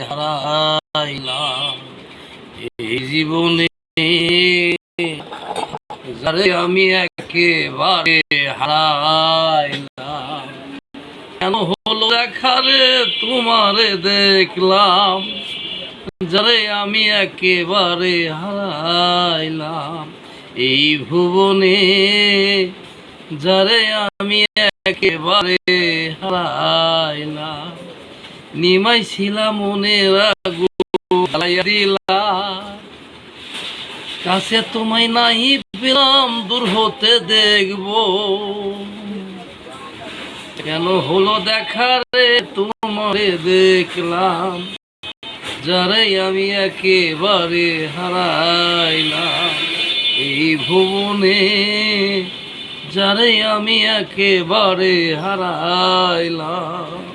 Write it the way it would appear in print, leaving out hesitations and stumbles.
হারাইলাম। এই জীবনে যারে আমি একেবারে হারাইলাম। কেন হলো দেখারে তোমারে দেখলাম, যারে আমি একেবারে হারাইলাম। এই ভুবনে যারে আমি একেবারে হারাইলাম। নিমাইছিলাম মনের আগুন জ্বালাইয়া দিলা, কাছে তোমায় নাই পেলাম, দূর হতে দেখবো। কেন হলো দেখারে তোমারে দেখলাম, যারে আমি একেবারে হারাইলাম। এই ভুবনে যারে আমি একেবারে হারাইলাম।